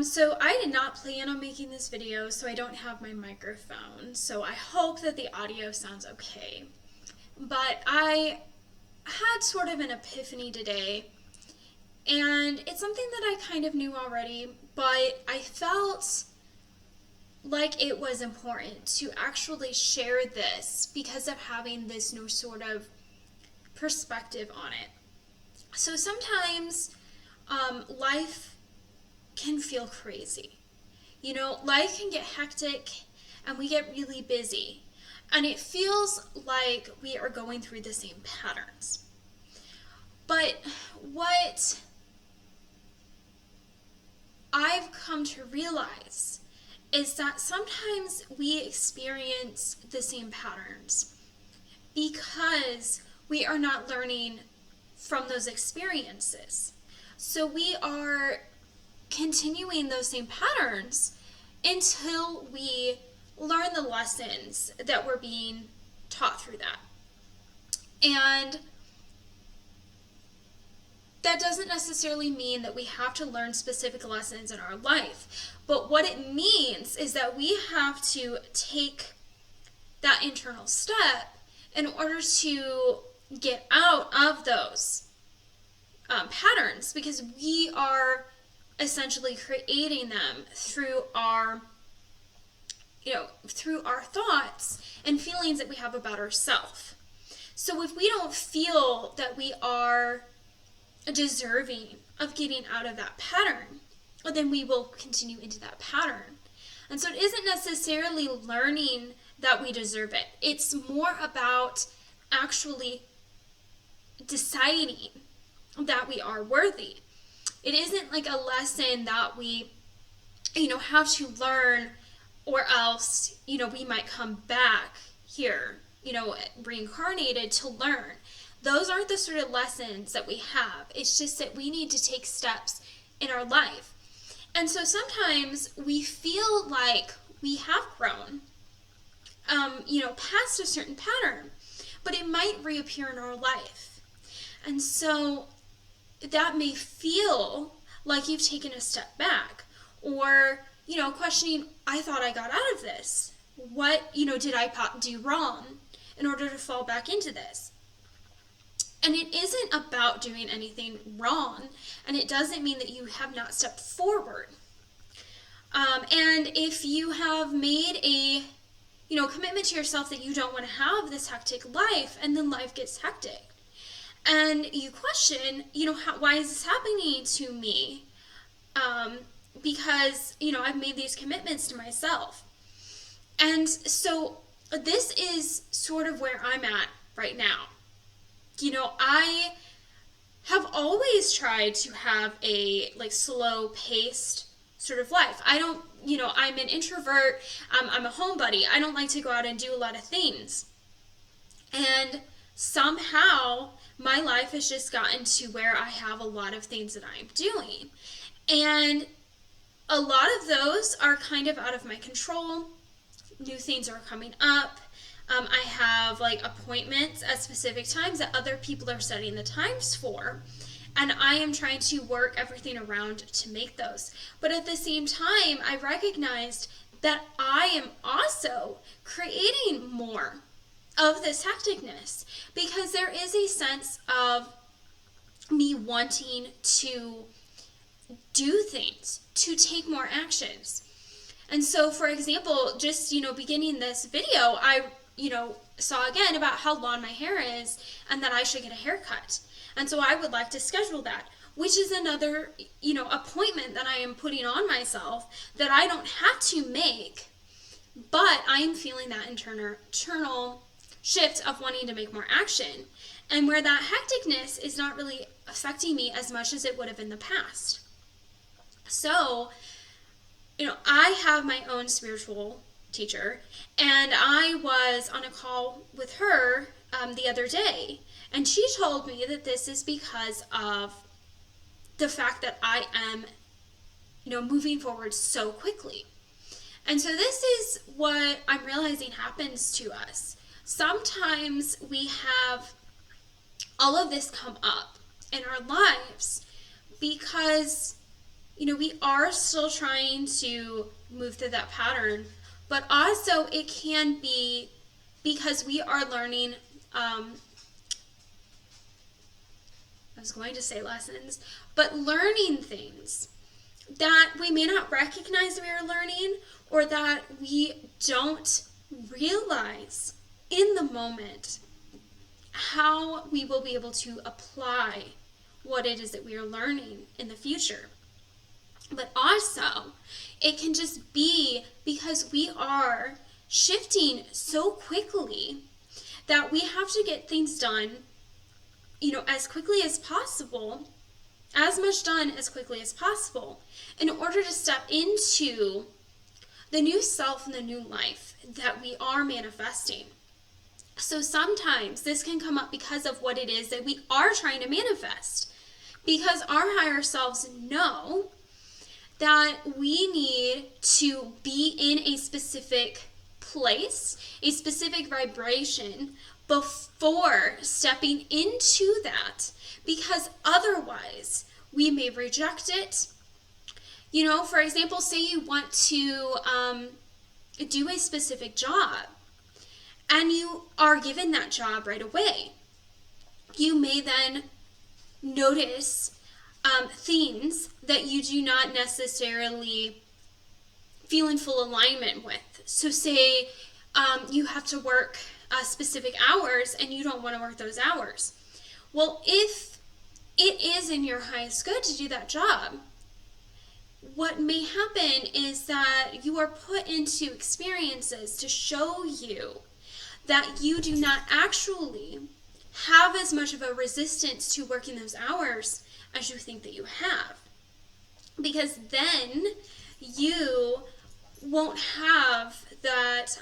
So I did not plan on making this video, so I don't have my microphone. So I hope that the audio sounds okay. But I had sort of an epiphany today, and it's something that I kind of knew already, but I felt like it was important to actually share this because of having this new sort of perspective on it. So sometimes life can feel crazy. Life can get hectic and we get really busy. And it feels like we are going through the same patterns. But what I've come to realize is that sometimes we experience the same patterns because we are not learning from those experiences. So we are continuing those same patterns until we learn the lessons that we're being taught through that. And that doesn't necessarily mean that we have to learn specific lessons in our life. But what it means is that we have to take that internal step in order to get out of those patterns, because we are essentially creating them through our thoughts and feelings that we have about ourselves. So if we don't feel that we are deserving of getting out of that pattern, then we will continue into that pattern. And so it isn't necessarily learning that we deserve it. It's more about actually deciding that we are worthy. It isn't like a lesson that we, have to learn, or else, we might come back here, reincarnated to learn. Those aren't the sort of lessons that we have. It's just that we need to take steps in our life. And so sometimes we feel like we have grown, past a certain pattern, but it might reappear in our life. And so that may feel like you've taken a step back, or, questioning, I thought I got out of this. What, did I do wrong in order to fall back into this? And it isn't about doing anything wrong, and it doesn't mean that you have not stepped forward. And if you have made a, commitment to yourself that you don't want to have this hectic life, and then life gets hectic, and you question, why is this happening to me? Because, I've made these commitments to myself. And so this is sort of where I'm at right now. I have always tried to have a slow paced sort of life. I don't, I'm an introvert. I'm a homebody. I don't like to go out and do a lot of things. And somehow my life has just gotten to where I have a lot of things that I'm doing. And a lot of those are kind of out of my control. New things are coming up. I have appointments at specific times that other people are setting the times for. And I am trying to work everything around to make those. But at the same time, I recognized that I am also creating more of this hecticness, because there is a sense of me wanting to do things, to take more actions. And so, for example, just, beginning this video, I saw again about how long my hair is and that I should get a haircut. And so I would like to schedule that, which is another, appointment that I am putting on myself that I don't have to make, but I am feeling that internal shift of wanting to make more action, and where that hecticness is not really affecting me as much as it would have in the past. So, I have my own spiritual teacher, and I was on a call with her the other day, and she told me that this is because of the fact that I am, moving forward so quickly. And so this is what I'm realizing happens to us. Sometimes we have all of this come up in our lives because we are still trying to move through that pattern, but also it can be because we are learning, I was going to say lessons, but learning things that we may not recognize we are learning, or that we don't realize in the moment how we will be able to apply what it is that we are learning in the future. But also, it can just be because we are shifting so quickly that we have to get things done, as quickly as possible, as much done as quickly as possible, in order to step into the new self and the new life that we are manifesting. So sometimes this can come up because of what it is that we are trying to manifest. Because our higher selves know that we need to be in a specific place, a specific vibration before stepping into that, because otherwise we may reject it. For example, say you want to do a specific job and you are given that job right away. You may then notice things that you do not necessarily feel in full alignment with. So say you have to work specific hours and you don't want to work those hours. Well, if it is in your highest good to do that job, what may happen is that you are put into experiences to show you that you do not actually have as much of a resistance to working those hours as you think that you have. Because then you won't have that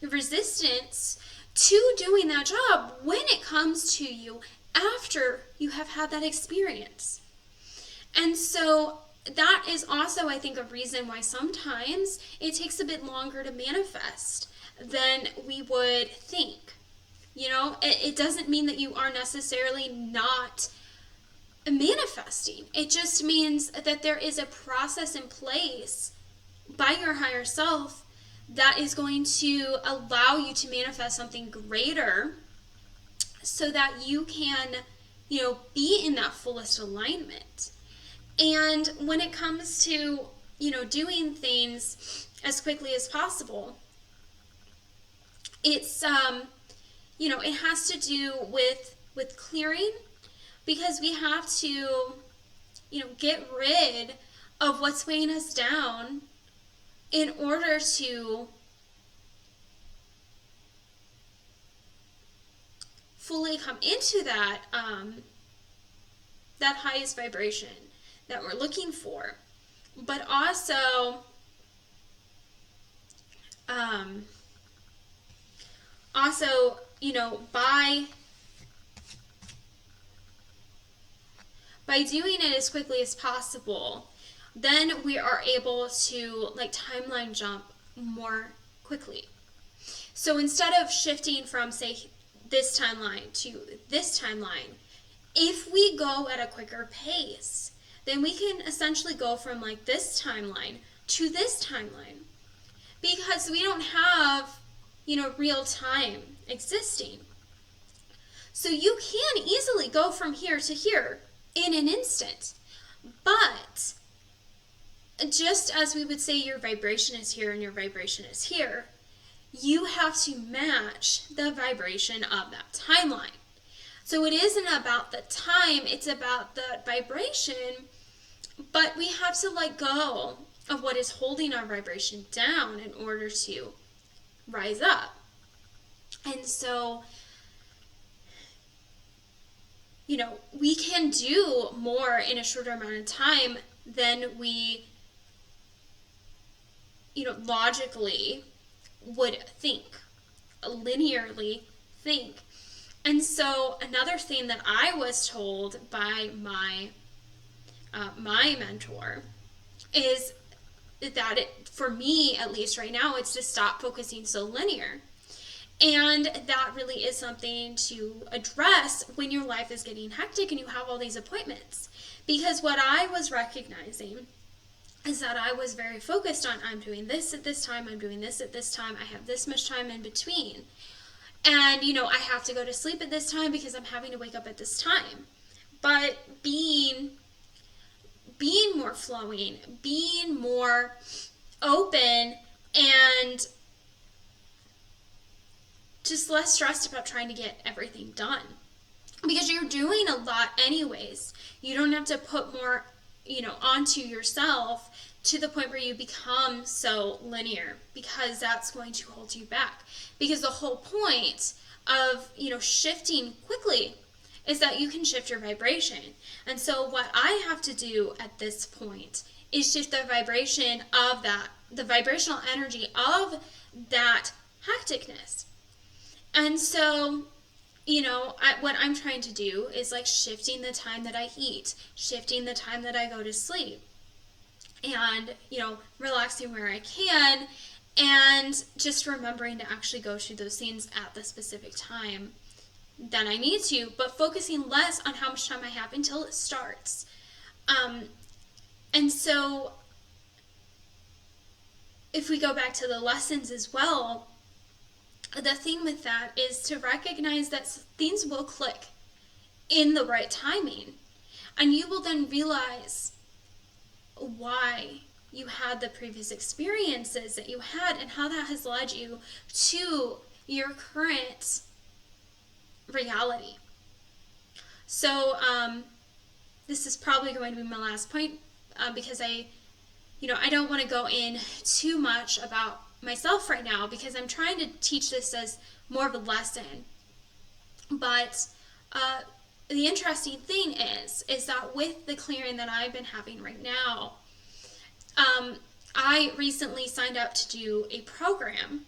resistance to doing that job when it comes to you after you have had that experience. And so that is also, I think, a reason why sometimes it takes a bit longer to manifest than we would think. It doesn't mean that you are necessarily not manifesting. It just means that there is a process in place by your higher self that is going to allow you to manifest something greater so that you can, be in that fullest alignment. And when it comes to, doing things as quickly as possible, it's, it has to do with clearing, because we have to, get rid of what's weighing us down in order to fully come into that that highest vibration that we're looking for. But also, by doing it as quickly as possible, then we are able to timeline jump more quickly. So instead of shifting from, say, this timeline to this timeline, if we go at a quicker pace, then we can essentially go from this timeline to this timeline, because we don't have, real time existing. So you can easily go from here to here in an instant. But just as we would say your vibration is here and your vibration is here, you have to match the vibration of that timeline. So it isn't about the time, it's about the vibration, but we have to let go of what is holding our vibration down in order to rise up. And so, we can do more in a shorter amount of time than we, logically would think, linearly think. And so another thing that I was told by my mentor is that for me, at least right now, it's to stop focusing so linear. And that really is something to address when your life is getting hectic and you have all these appointments. Because what I was recognizing is that I was very focused on, I'm doing this at this time, I'm doing this at this time, I have this much time in between. And, I have to go to sleep at this time because I'm having to wake up at this time. But being more flowing, being more open, and just less stressed about trying to get everything done. Because you're doing a lot anyways. You don't have to put more, onto yourself to the point where you become so linear, because that's going to hold you back. Because the whole point of, shifting quickly is that you can shift your vibration. And so what I have to do at this point is shift the vibration of that, the vibrational energy of that hecticness. And so, what I'm trying to do is like shifting the time that I eat, shifting the time that I go to sleep, and, relaxing where I can, and just remembering to actually go through those things at the specific time that I need to, but focusing less on how much time I have until it starts. And so if we go back to the lessons as well, the thing with that is to recognize that things will click in the right timing. And you will then realize why you had the previous experiences that you had and how that has led you to your current reality. So this is probably going to be my last point, because I don't want to go in too much about myself right now, because I'm trying to teach this as more of a lesson. But the interesting thing is that with the clearing that I've been having right now, I recently signed up to do a program,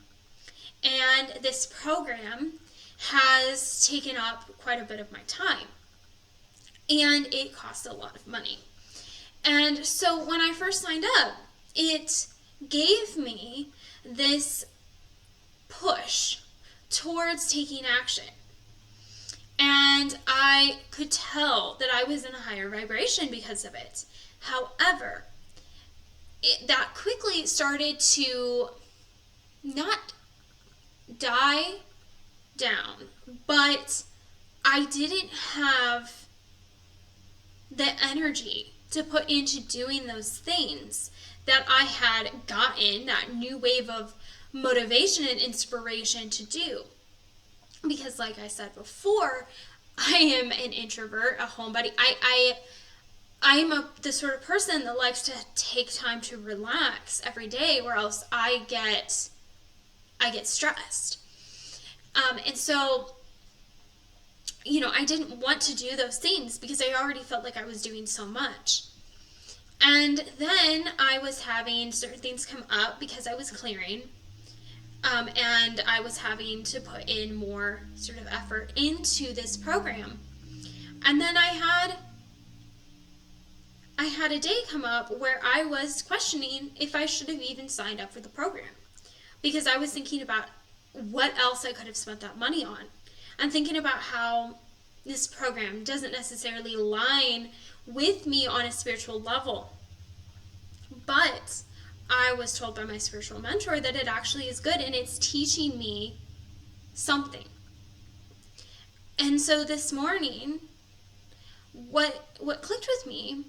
and this program has taken up quite a bit of my time, and it costs a lot of money. And so when I first signed up, it gave me this push towards taking action. And I could tell that I was in a higher vibration because of it. However, that quickly started to not die down, but I didn't have the energy to put into doing those things that I had gotten that new wave of motivation and inspiration to do. Because like I said before, I am an introvert, a homebody. I'm the sort of person that likes to take time to relax every day, or else I get stressed. And so, I didn't want to do those things because I already felt like I was doing so much. And then I was having certain things come up because I was clearing, and I was having to put in more sort of effort into this program. And then I had a day come up where I was questioning if I should have even signed up for the program, because I was thinking about what else I could have spent that money on, and thinking about how this program doesn't necessarily align with me on a spiritual level. But I was told by my spiritual mentor that it actually is good and it's teaching me something. And so this morning, what clicked with me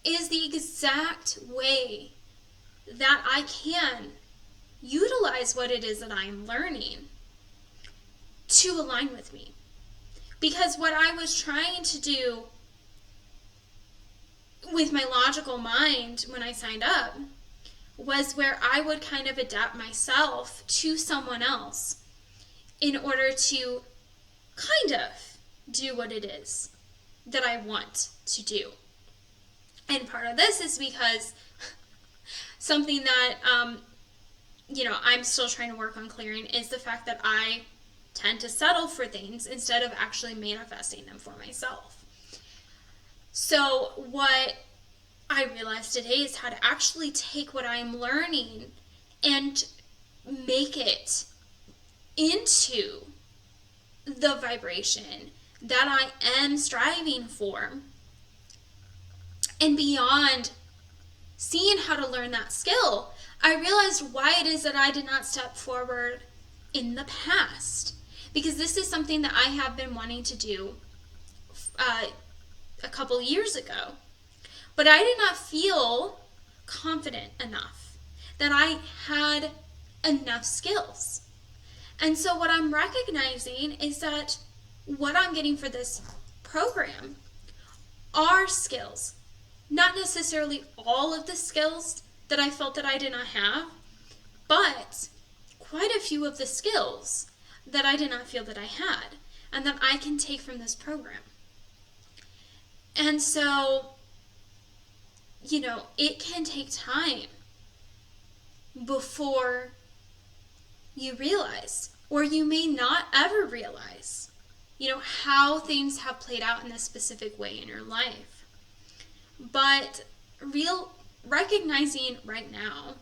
is the exact way that I can utilize what it is that I am learning to align with me. Because what I was trying to do with my logical mind when I signed up was where I would kind of adapt myself to someone else in order to kind of do what it is that I want to do. And part of this is because something that, I'm still trying to work on clearing is the fact that I tend to settle for things instead of actually manifesting them for myself. So what I realized today is how to actually take what I'm learning and make it into the vibration that I am striving for, and beyond seeing how to learn that skill, I realized why it is that I did not step forward in the past. Because this is something that I have been wanting to do a couple years ago. But I did not feel confident enough that I had enough skills. And so what I'm recognizing is that what I'm getting for this program are skills. Not necessarily all of the skills that I felt that I did not have, but quite a few of the skills that I did not feel that I had and that I can take from this program. And so, it can take time before you realize, or you may not ever realize, how things have played out in a specific way in your life. But recognizing right now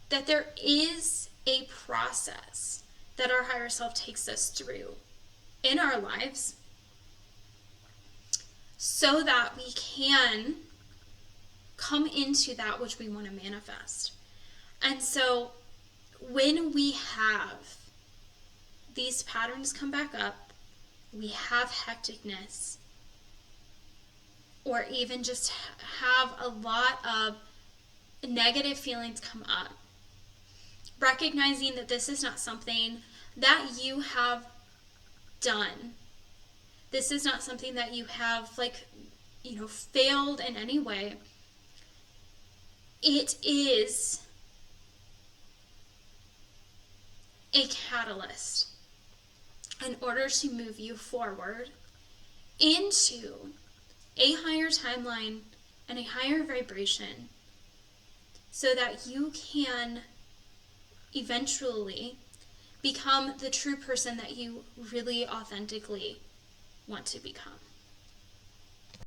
that there is a process that our higher self takes us through in our lives so that we can come into that which we want to manifest. And so when we have these patterns come back up, we have hecticness, or even just have a lot of negative feelings come up, recognizing that this is not something that you have done. This is not something that you have failed in any way. It is a catalyst in order to move you forward into a higher timeline and a higher vibration so that you can eventually become the true person that you really authentically want to become.